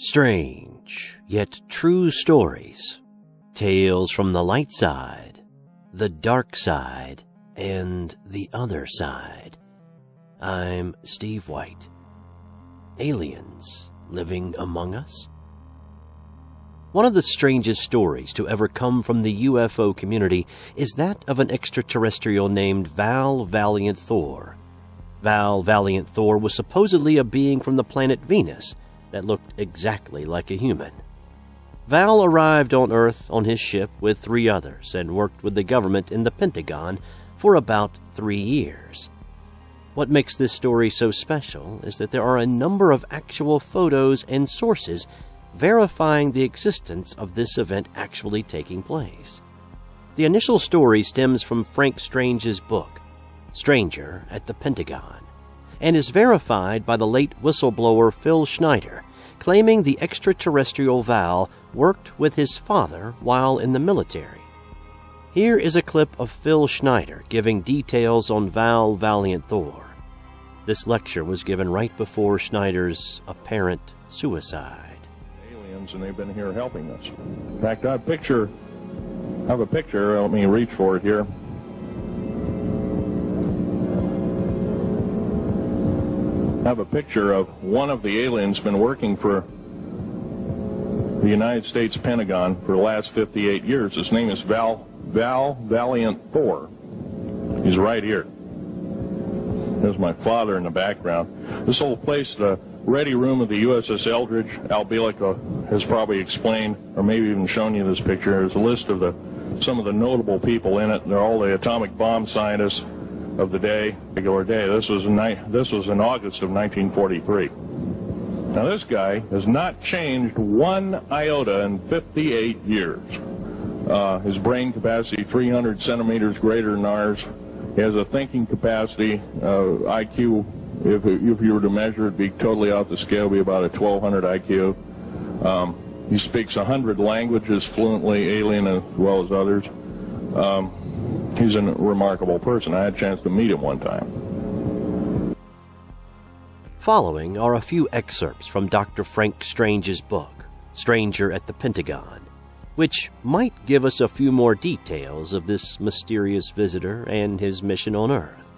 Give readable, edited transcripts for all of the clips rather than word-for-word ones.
Strange, yet true stories. Tales from the light side, the dark side, and the other side. I'm Steve White. Aliens living among us? One of the strangest stories to ever come from the UFO community is that of an extraterrestrial named Val Valiant Thor. Val Valiant Thor was supposedly a being from the planet Venus that looked exactly like a human. Val arrived on Earth on his ship with 3 others and worked with the government in the Pentagon for about 3 years. What makes this story so special is that there are a number of actual photos and sources verifying the existence of this event actually taking place. The initial story stems from Frank Strange's book, Stranger at the Pentagon, and is verified by the late whistleblower Phil Schneider, claiming the extraterrestrial Val worked with his father while in the military. Here is a clip of Phil Schneider giving details on Val Valiant Thor. This lecture was given right before Schneider's apparent suicide. Aliens, and they've been here helping us. In fact, I have a picture. Let me reach for it here. I have a picture of one of the aliens been working for the United States Pentagon for the last 58 years. His name is Val Valiant Thor. He's right here. There's my father in the background. This whole place, the ready room of the USS Eldridge, Al Bielek has probably explained, or maybe even shown you this picture. There's a list of some of the notable people in it. They're all the atomic bomb scientists of the day, regular day. This was in August of 1943. Now this guy has not changed one iota in 58 years. His brain capacity 300 centimeters greater than ours. He has a thinking capacity, IQ, if you were to measure it, be totally off the scale, be about a 1200 IQ. He speaks 100 languages fluently, alien as well as others. He's a remarkable person. I had a chance to meet him one time. Following are a few excerpts from Dr. Frank Strange's book, Stranger at the Pentagon, which might give us a few more details of this mysterious visitor and his mission on Earth.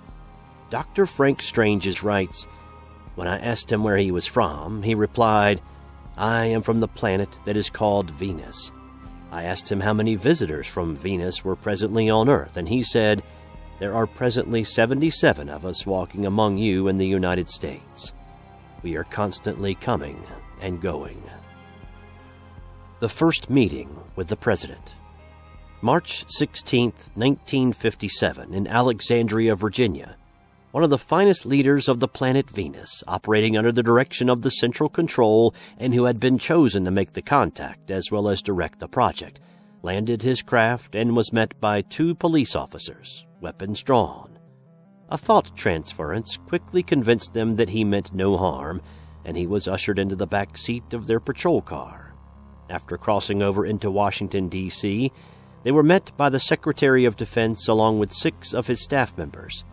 Dr. Frank Strange writes, "When I asked him where he was from, he replied, 'I am from the planet that is called Venus.' I asked him how many visitors from Venus were presently on Earth, and he said, 'There are presently 77 of us walking among you in the United States. We are constantly coming and going.'" The first meeting with the President. March 16, 1957, in Alexandria, Virginia. One of the finest leaders of the planet Venus, operating under the direction of the Central Control and who had been chosen to make the contact as well as direct the project, landed his craft and was met by 2 police officers, weapons drawn. A thought transference quickly convinced them that he meant no harm, and he was ushered into the back seat of their patrol car. After crossing over into Washington, D.C., they were met by the Secretary of Defense along with 6 of his staff members.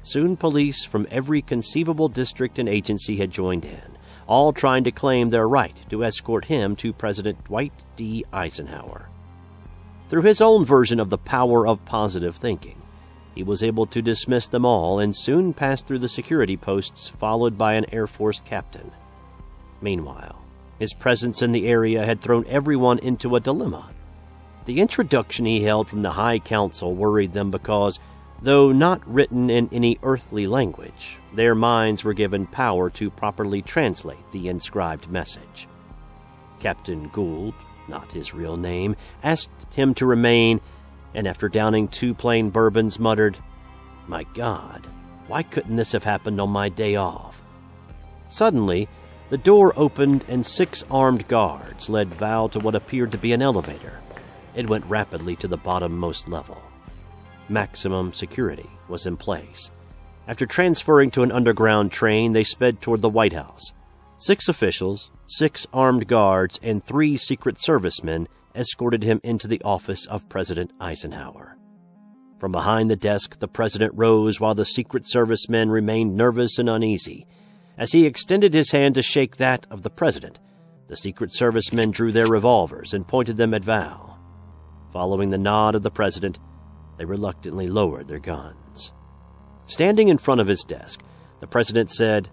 Soon police from every conceivable district and agency had joined in, all trying to claim their right to escort him to President Dwight D. Eisenhower. Through his own version of the power of positive thinking, he was able to dismiss them all and soon passed through the security posts followed by an Air Force captain. Meanwhile, his presence in the area had thrown everyone into a dilemma. The introduction he held from the High Council worried them because, though not written in any earthly language, their minds were given power to properly translate the inscribed message. Captain Gould, not his real name, asked him to remain, and after downing 2 plain bourbons muttered, "My God, why couldn't this have happened on my day off?" Suddenly, the door opened and 6 armed guards led Val to what appeared to be an elevator. It went rapidly to the bottommost level. Maximum security was in place. After transferring to an underground train, they sped toward the White House. 6 officials, 6 armed guards, and 3 Secret Servicemen escorted him into the office of President Eisenhower. From behind the desk, the president rose while the Secret Service men remained nervous and uneasy. As he extended his hand to shake that of the president, The Secret Service men drew their revolvers and pointed them at Val. Following the nod of the president, they reluctantly lowered their guns. Standing in front of his desk, the president said,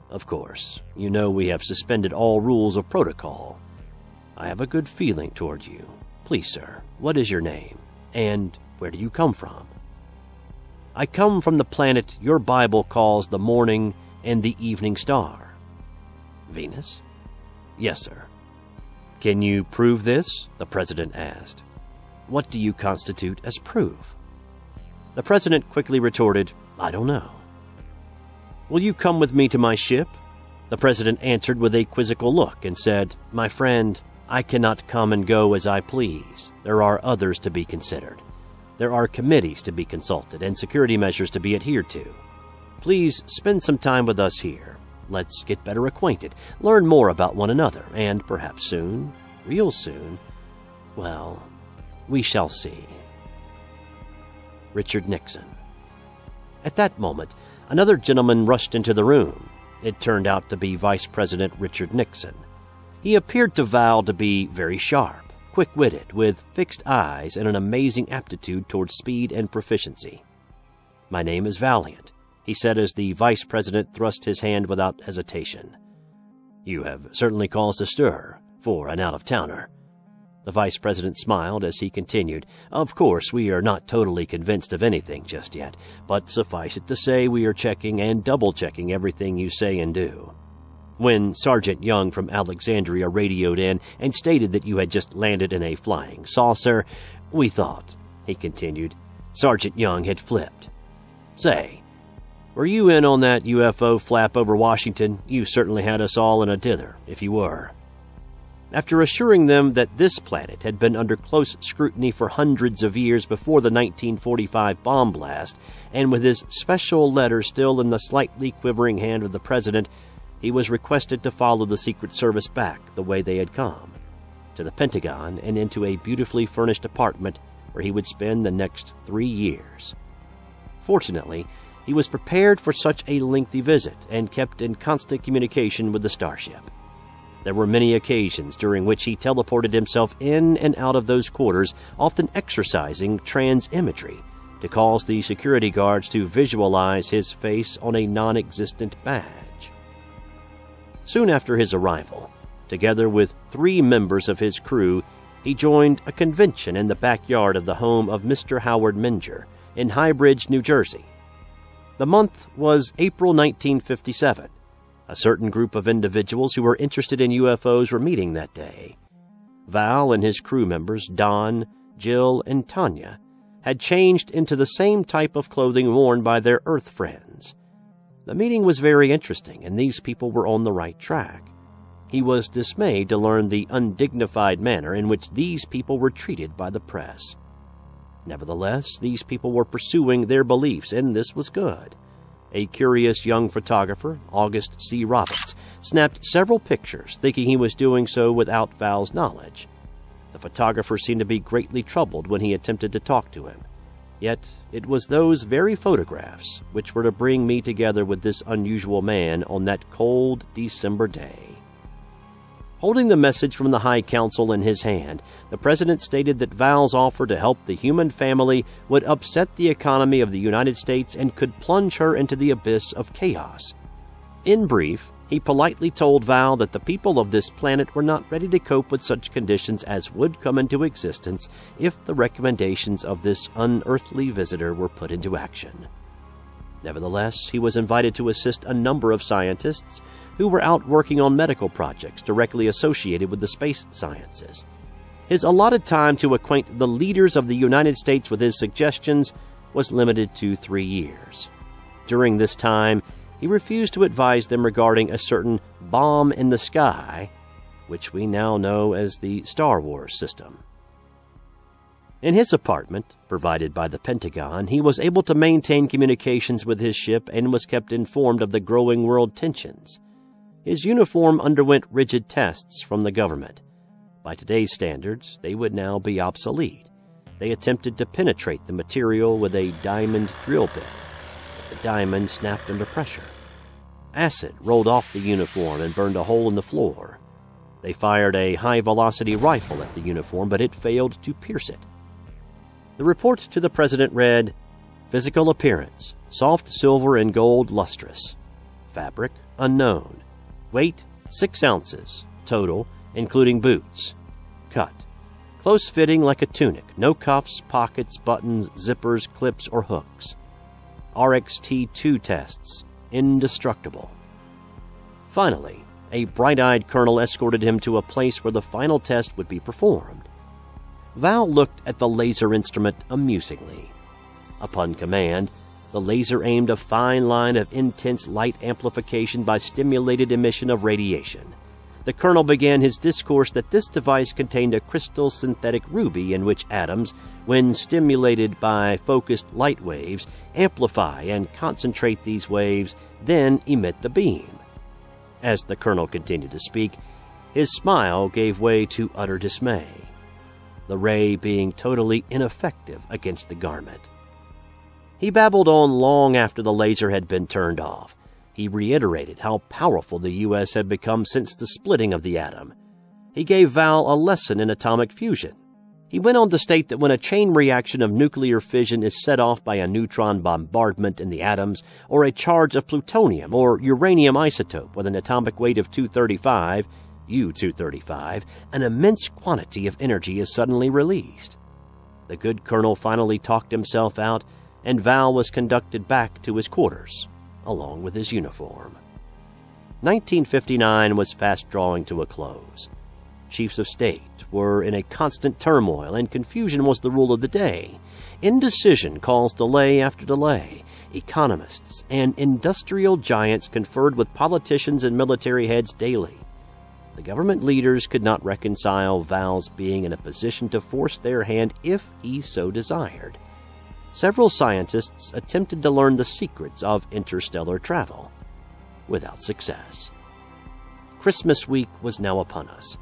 "Of course, you know we have suspended all rules of protocol. I have a good feeling toward you. Please, sir, what is your name? And where do you come from?" "I come from the planet your Bible calls the morning and the evening star." "Venus?" "Yes, sir." "Can you prove this?" the president asked. "What do you constitute as proof?" The president quickly retorted, "I don't know." "Will you come with me to my ship?" The president answered with a quizzical look and said, "My friend, I cannot come and go as I please. There are others to be considered. There are committees to be consulted and security measures to be adhered to. Please spend some time with us here. Let's get better acquainted, learn more about one another, and perhaps soon, real soon, well, we shall see." Richard Nixon. At that moment, another gentleman rushed into the room. It turned out to be Vice President Richard Nixon. He appeared to Val to be very sharp, quick-witted, with fixed eyes and an amazing aptitude toward speed and proficiency. "My name is Valiant," he said as the vice president thrust his hand without hesitation. "You have certainly caused a stir for an out-of-towner." The vice president smiled as he continued, "Of course, we are not totally convinced of anything just yet, but suffice it to say we are checking and double-checking everything you say and do. When Sergeant Young from Alexandria radioed in and stated that you had just landed in a flying saucer, we thought," he continued, Sergeant Young had flipped. "Say, were you in on that UFO flap over Washington? You certainly had us all in a dither, if you were." After assuring them that this planet had been under close scrutiny for hundreds of years before the 1945 bomb blast, and with his special letter still in the slightly quivering hand of the president, he was requested to follow the Secret Service back the way they had come, to the Pentagon and into a beautifully furnished apartment where he would spend the next 3 years. Fortunately, he was prepared for such a lengthy visit and kept in constant communication with the starship. There were many occasions during which he teleported himself in and out of those quarters, often exercising trans-imagery to cause the security guards to visualize his face on a non-existent badge. Soon after his arrival, together with 3 members of his crew, he joined a convention in the backyard of the home of Mr. Howard Menger in High Bridge, New Jersey. The month was April 1957. A certain group of individuals who were interested in UFOs were meeting that day. Val and his crew members, Don, Jill, and Tanya, had changed into the same type of clothing worn by their Earth friends. The meeting was very interesting, and these people were on the right track. He was dismayed to learn the undignified manner in which these people were treated by the press. Nevertheless, these people were pursuing their beliefs, and this was good. A curious young photographer, August C. Roberts, snapped several pictures, thinking he was doing so without Val's knowledge. The photographer seemed to be greatly troubled when he attempted to talk to him. Yet it was those very photographs which were to bring me together with this unusual man on that cold December day. Holding the message from the High Council in his hand, the president stated that Val's offer to help the human family would upset the economy of the United States and could plunge her into the abyss of chaos. In brief, he politely told Val that the people of this planet were not ready to cope with such conditions as would come into existence if the recommendations of this unearthly visitor were put into action. Nevertheless, he was invited to assist a number of scientists who were out working on medical projects directly associated with the space sciences. His allotted time to acquaint the leaders of the United States with his suggestions was limited to 3 years. During this time, he refused to advise them regarding a certain bomb in the sky, which we now know as the Star Wars system. In his apartment, provided by the Pentagon, he was able to maintain communications with his ship and was kept informed of the growing world tensions. His uniform underwent rigid tests from the government. By today's standards, they would now be obsolete. They attempted to penetrate the material with a diamond drill bit, but the diamond snapped under pressure. Acid rolled off the uniform and burned a hole in the floor. They fired a high-velocity rifle at the uniform, but it failed to pierce it. The report to the president read, "Physical appearance, soft silver and gold lustrous. Fabric, unknown. Weight, 6 ounces. Total, including boots. Cut. Close-fitting like a tunic. No cuffs, pockets, buttons, zippers, clips, or hooks. RXT2 tests. Indestructible." Finally, a bright-eyed colonel escorted him to a place where the final test would be performed. Val looked at the laser instrument amusingly. Upon command, the laser aimed a fine line of intense light amplification by stimulated emission of radiation. The colonel began his discourse that this device contained a crystal synthetic ruby in which atoms, when stimulated by focused light waves, amplify and concentrate these waves, then emit the beam. As the colonel continued to speak, his smile gave way to utter dismay, the ray being totally ineffective against the garment. He babbled on long after the laser had been turned off. He reiterated how powerful the U.S. had become since the splitting of the atom. He gave Val a lesson in atomic fusion. He went on to state that when a chain reaction of nuclear fission is set off by a neutron bombardment in the atoms, or a charge of plutonium or uranium isotope with an atomic weight of 235, U-235, an immense quantity of energy is suddenly released. The good colonel finally talked himself out, and Val was conducted back to his quarters, along with his uniform. 1959 was fast drawing to a close. Chiefs of state were in a constant turmoil, and confusion was the rule of the day. Indecision caused delay after delay. Economists and industrial giants conferred with politicians and military heads daily. The government leaders could not reconcile Val's being in a position to force their hand if he so desired. Several scientists attempted to learn the secrets of interstellar travel, without success. Christmas week was now upon us.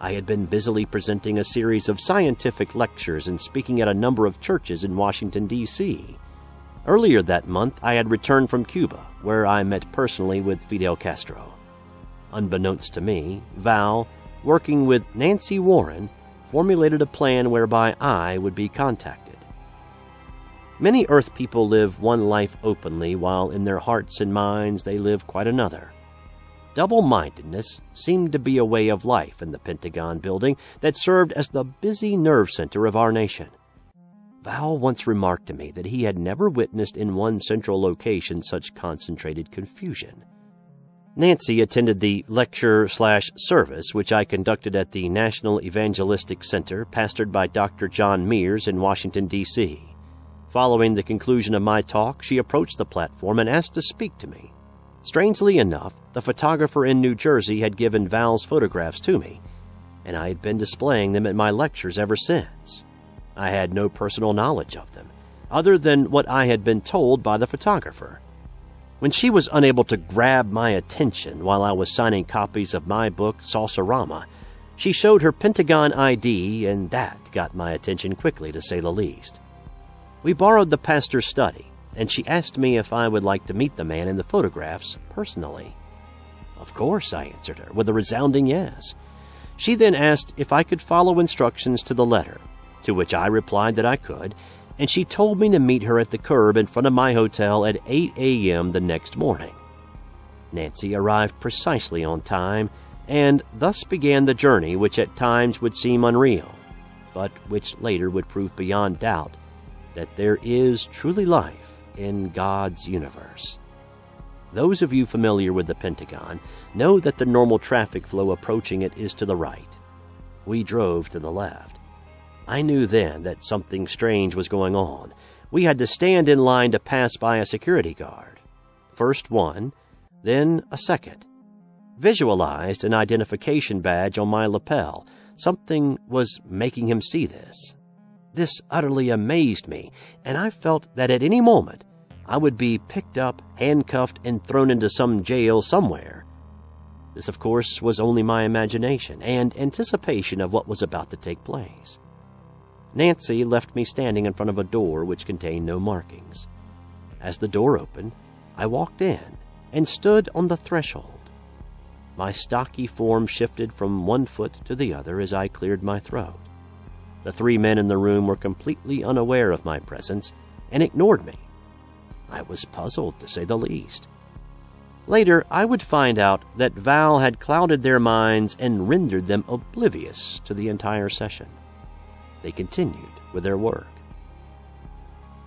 I had been busily presenting a series of scientific lectures and speaking at a number of churches in Washington, D.C. Earlier that month, I had returned from Cuba, where I met personally with Fidel Castro. Unbeknownst to me, Val, working with Nancy Warren, formulated a plan whereby I would be contacted. Many Earth people live one life openly, while in their hearts and minds they live quite another. Double-mindedness seemed to be a way of life in the Pentagon building that served as the busy nerve center of our nation. Val once remarked to me that he had never witnessed in one central location such concentrated confusion. Nancy attended the lecture/service which I conducted at the National Evangelistic Center, pastored by Dr. John Mears in Washington, D.C. Following the conclusion of my talk, she approached the platform and asked to speak to me. Strangely enough, the photographer in New Jersey had given Val's photographs to me, and I had been displaying them at my lectures ever since. I had no personal knowledge of them, other than what I had been told by the photographer. When she was unable to grab my attention while I was signing copies of my book, Saucerama, she showed her Pentagon ID, and that got my attention quickly, to say the least. We borrowed the pastor's study, and she asked me if I would like to meet the man in the photographs personally. Of course, I answered her, with a resounding yes. She then asked if I could follow instructions to the letter, to which I replied that I could, and she told me to meet her at the curb in front of my hotel at 8 a.m. the next morning. Nancy arrived precisely on time, and thus began the journey which at times would seem unreal, but which later would prove beyond doubt that there is truly life in God's universe. Those of you familiar with the Pentagon know that the normal traffic flow approaching it is to the right. We drove to the left. I knew then that something strange was going on. We had to stand in line to pass by a security guard. First one, then a second. Visualized an identification badge on my lapel. Something was making him see this. This utterly amazed me, and I felt that at any moment I would be picked up, handcuffed, and thrown into some jail somewhere. This, of course, was only my imagination and anticipation of what was about to take place. Nancy left me standing in front of a door which contained no markings. As the door opened, I walked in and stood on the threshold. My stocky form shifted from one foot to the other as I cleared my throat. The 3 men in the room were completely unaware of my presence and ignored me. I was puzzled, to say the least. Later, I would find out that Val had clouded their minds and rendered them oblivious to the entire session. They continued with their work.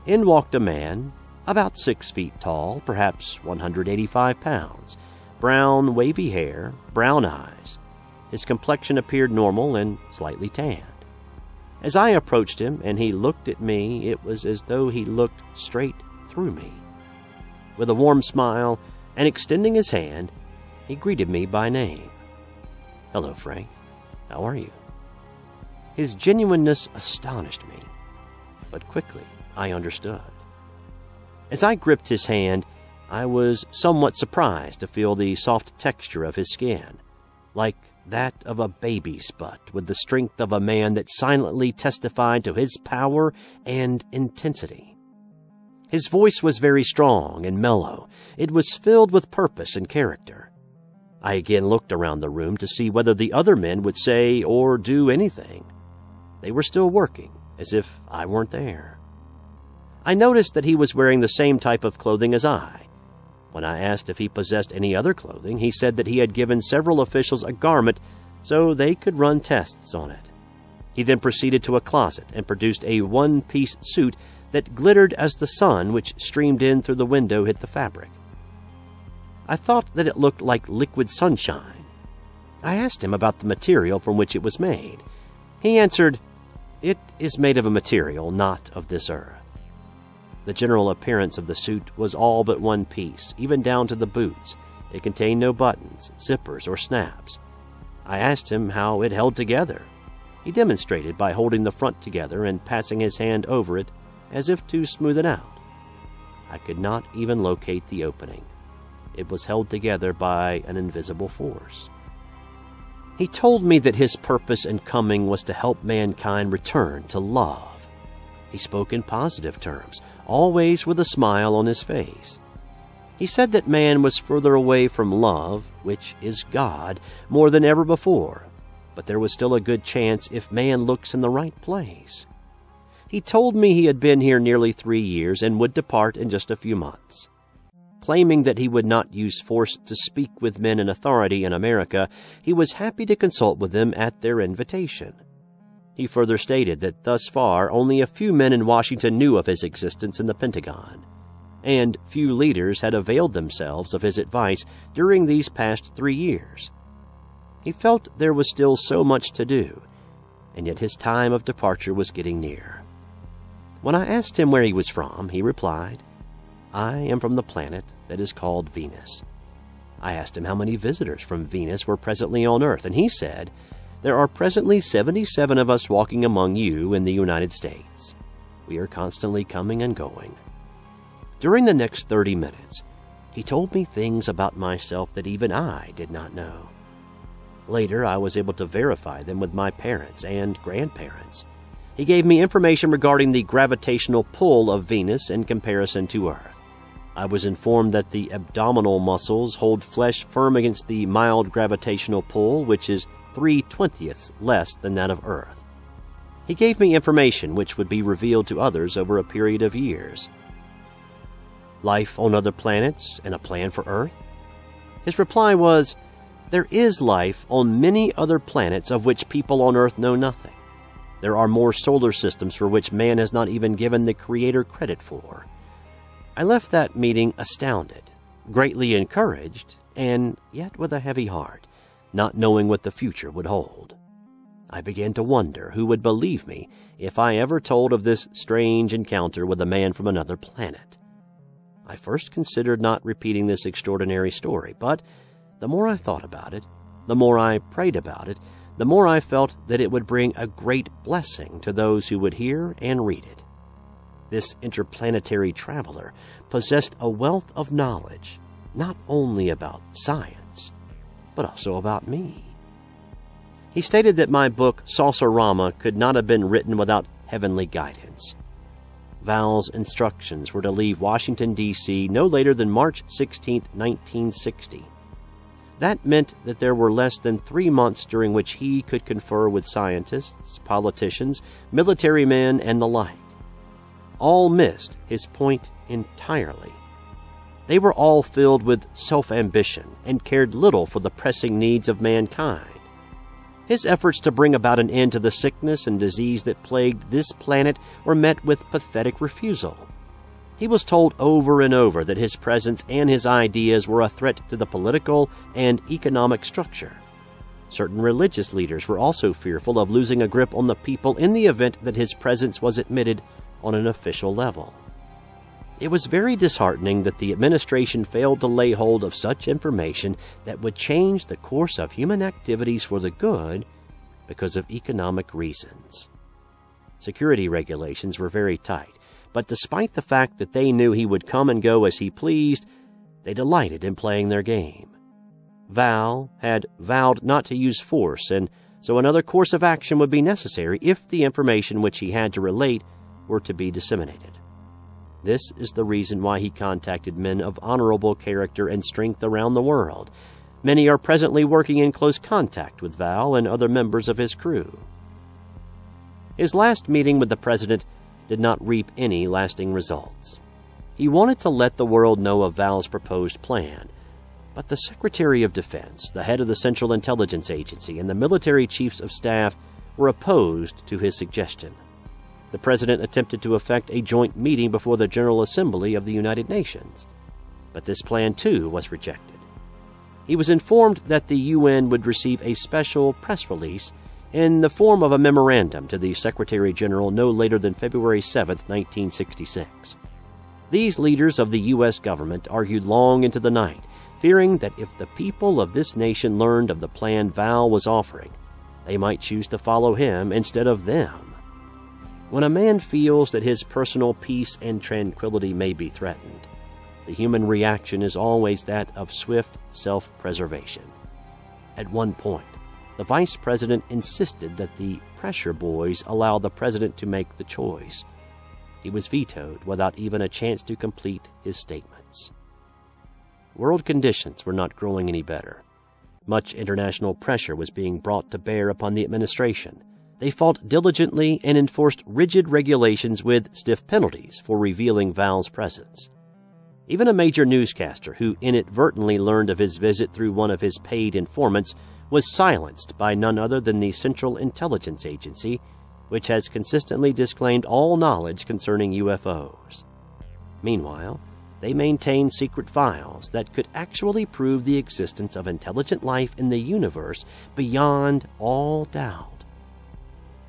In walked a man, about 6 feet tall, perhaps 185 pounds, brown, wavy hair, brown eyes. His complexion appeared normal and slightly tanned. As I approached him and he looked at me, it was as though he looked straight through me. With a warm smile and extending his hand, he greeted me by name. "Hello, Frank. How are you?" His genuineness astonished me, but quickly I understood. As I gripped his hand, I was somewhat surprised to feel the soft texture of his skin, like that of a baby's butt, with the strength of a man that silently testified to his power and intensity. His voice was very strong and mellow. It was filled with purpose and character. I again looked around the room to see whether the other men would say or do anything. They were still working, as if I weren't there. I noticed that he was wearing the same type of clothing as I. When I asked if he possessed any other clothing, he said that he had given several officials a garment so they could run tests on it. He then proceeded to a closet and produced a one-piece suit that glittered as the sun which streamed in through the window hit the fabric. I thought that it looked like liquid sunshine. I asked him about the material from which it was made. He answered, "It is made of a material not of this earth." The general appearance of the suit was all but one piece, even down to the boots. It contained no buttons, zippers, or snaps. I asked him how it held together. He demonstrated by holding the front together and passing his hand over it as if to smooth it out. I could not even locate the opening. It was held together by an invisible force. He told me that his purpose in coming was to help mankind return to love. He spoke in positive terms, always with a smile on his face. He said that man was further away from love, which is God, more than ever before, but there was still a good chance if man looks in the right place. He told me he had been here nearly 3 years and would depart in just a few months. Claiming that he would not use force to speak with men in authority in America, he was happy to consult with them at their invitation. He further stated that thus far only a few men in Washington knew of his existence in the Pentagon, and few leaders had availed themselves of his advice during these past 3 years. He felt there was still so much to do, and yet his time of departure was getting near. When I asked him where he was from, he replied, "I am from the planet that is called Venus." I asked him how many visitors from Venus were presently on Earth, and he said, "There are presently 77 of us walking among you in the United States. We are constantly coming and going." During the next 30 minutes, he told me things about myself that even I did not know. Later, I was able to verify them with my parents and grandparents. He gave me information regarding the gravitational pull of Venus in comparison to Earth. I was informed that the abdominal muscles hold flesh firm against the mild gravitational pull, which is 3/20 less than that of Earth. He gave me information which would be revealed to others over a period of years. Life on other planets and a plan for Earth? His reply was, "There is life on many other planets of which people on Earth know nothing. There are more solar systems for which man has not even given the Creator credit for." I left that meeting astounded, greatly encouraged, and yet with a heavy heart, not knowing what the future would hold. I began to wonder who would believe me if I ever told of this strange encounter with a man from another planet. I first considered not repeating this extraordinary story, but the more I thought about it, the more I prayed about it, the more I felt that it would bring a great blessing to those who would hear and read it. This interplanetary traveler possessed a wealth of knowledge, not only about science, but also about me. He stated that my book, Saucerama, could not have been written without heavenly guidance. Val's instructions were to leave Washington, D.C. no later than March 16, 1960. That meant that there were less than 3 months during which he could confer with scientists, politicians, military men, and the like. All missed his point entirely. They were all filled with self-ambition and cared little for the pressing needs of mankind. His efforts to bring about an end to the sickness and disease that plagued this planet were met with pathetic refusal. He was told over and over that his presence and his ideas were a threat to the political and economic structure. Certain religious leaders were also fearful of losing a grip on the people in the event that his presence was admitted on an official level. It was very disheartening that the administration failed to lay hold of such information that would change the course of human activities for the good because of economic reasons. Security regulations were very tight, but despite the fact that they knew he would come and go as he pleased, they delighted in playing their game. Val had vowed not to use force, and so another course of action would be necessary if the information which he had to relate were to be disseminated. This is the reason why he contacted men of honorable character and strength around the world. Many are presently working in close contact with Val and other members of his crew. His last meeting with the president did not reap any lasting results. He wanted to let the world know of Val's proposed plan, but the Secretary of Defense, the head of the Central Intelligence Agency, and the military chiefs of staff were opposed to his suggestion. The president attempted to effect a joint meeting before the General Assembly of the United Nations, but this plan too was rejected. He was informed that the UN would receive a special press release in the form of a memorandum to the Secretary General no later than February 7, 1966. These leaders of the U.S. government argued long into the night, fearing that if the people of this nation learned of the plan Val was offering, they might choose to follow him instead of them. When a man feels that his personal peace and tranquility may be threatened, the human reaction is always that of swift self-preservation. At one point, the vice president insisted that the pressure boys allow the president to make the choice. He was vetoed without even a chance to complete his statements. World conditions were not growing any better. Much international pressure was being brought to bear upon the administration. They fought diligently and enforced rigid regulations with stiff penalties for revealing Val's presence. Even a major newscaster who inadvertently learned of his visit through one of his paid informants was silenced by none other than the Central Intelligence Agency, which has consistently disclaimed all knowledge concerning UFOs. Meanwhile, they maintained secret files that could actually prove the existence of intelligent life in the universe beyond all doubt.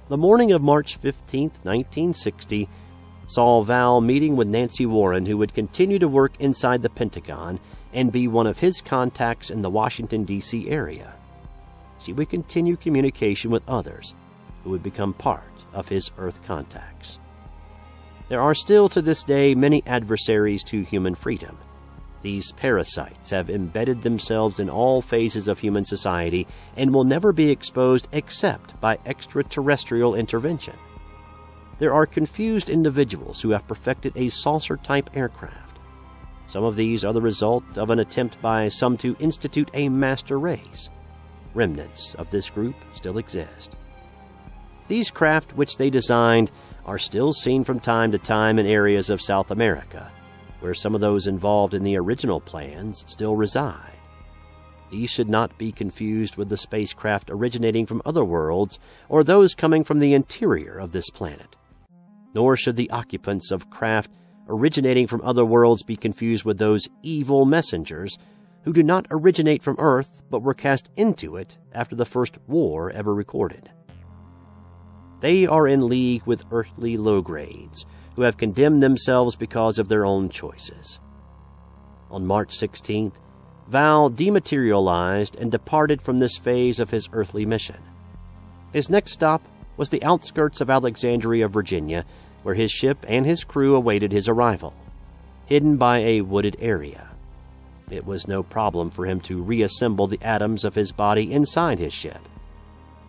The morning of March 15, 1960, saw Val meeting with Nancy Warren, who would continue to work inside the Pentagon and be one of his contacts in the Washington, D.C. area. She would continue communication with others who would become part of his Earth contacts. There are still to this day many adversaries to human freedom. These parasites have embedded themselves in all phases of human society and will never be exposed except by extraterrestrial intervention. There are confused individuals who have perfected a saucer-type aircraft. Some of these are the result of an attempt by some to institute a master race. Remnants of this group still exist. These craft which they designed are still seen from time to time in areas of South America, where some of those involved in the original plans still reside. These should not be confused with the spacecraft originating from other worlds or those coming from the interior of this planet. Nor should the occupants of craft originating from other worlds be confused with those evil messengers who do not originate from Earth but were cast into it after the first war ever recorded. They are in league with earthly low-grades, who have condemned themselves because of their own choices. On March 16th, Val dematerialized and departed from this phase of his earthly mission. His next stop was the outskirts of Alexandria, Virginia, where his ship and his crew awaited his arrival, hidden by a wooded area. It was no problem for him to reassemble the atoms of his body inside his ship.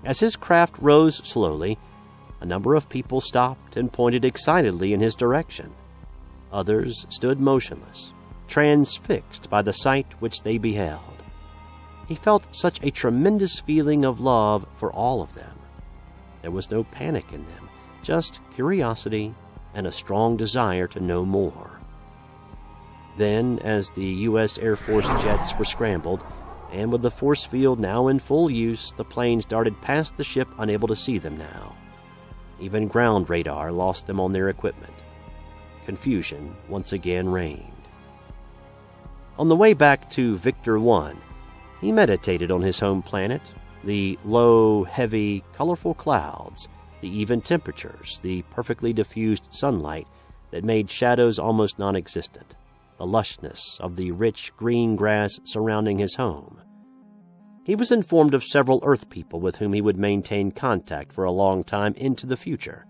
As his craft rose slowly, a number of people stopped and pointed excitedly in his direction. Others stood motionless, transfixed by the sight which they beheld. He felt such a tremendous feeling of love for all of them. There was no panic in them, just curiosity and a strong desire to know more. Then, as the U.S. Air Force jets were scrambled, and with the force field now in full use, the planes darted past the ship, unable to see them now. Even ground radar lost them on their equipment. Confusion once again reigned. On the way back to Victor 1, he meditated on his home planet, the low, heavy, colorful clouds, the even temperatures, the perfectly diffused sunlight that made shadows almost non-existent, the lushness of the rich green grass surrounding his home. He was informed of several Earth people with whom he would maintain contact for a long time into the future.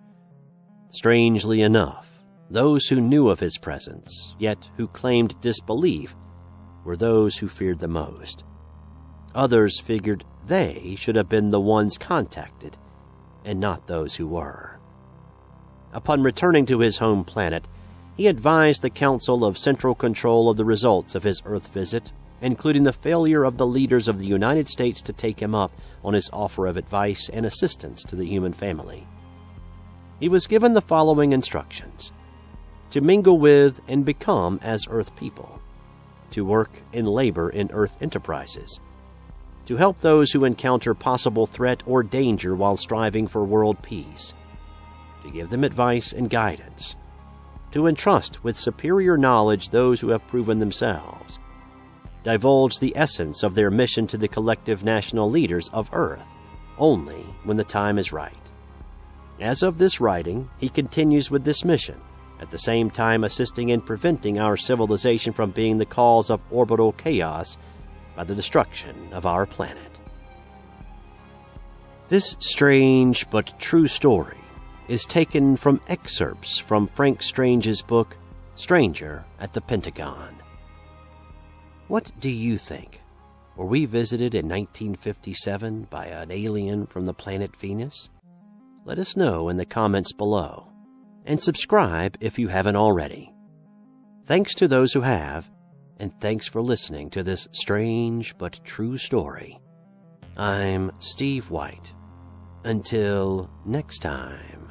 Strangely enough, those who knew of his presence, yet who claimed disbelief, were those who feared the most. Others figured they should have been the ones contacted, and not those who were. Upon returning to his home planet, he advised the Council of Central Control of the results of his Earth visit, including the failure of the leaders of the United States to take him up on his offer of advice and assistance to the human family. He was given the following instructions: to mingle with and become as Earth people, to work and labor in Earth enterprises, to help those who encounter possible threat or danger while striving for world peace, to give them advice and guidance, to entrust with superior knowledge those who have proven themselves, divulge the essence of their mission to the collective national leaders of Earth only when the time is right. As of this writing, he continues with this mission, at the same time assisting in preventing our civilization from being the cause of orbital chaos by the destruction of our planet. This strange but true story is taken from excerpts from Frank Strange's book, Stranger at the Pentagon. What do you think? Were we visited in 1957 by an alien from the planet Venus? Let us know in the comments below, and subscribe if you haven't already. Thanks to those who have, and thanks for listening to this strange but true story. I'm Steve White. Until next time.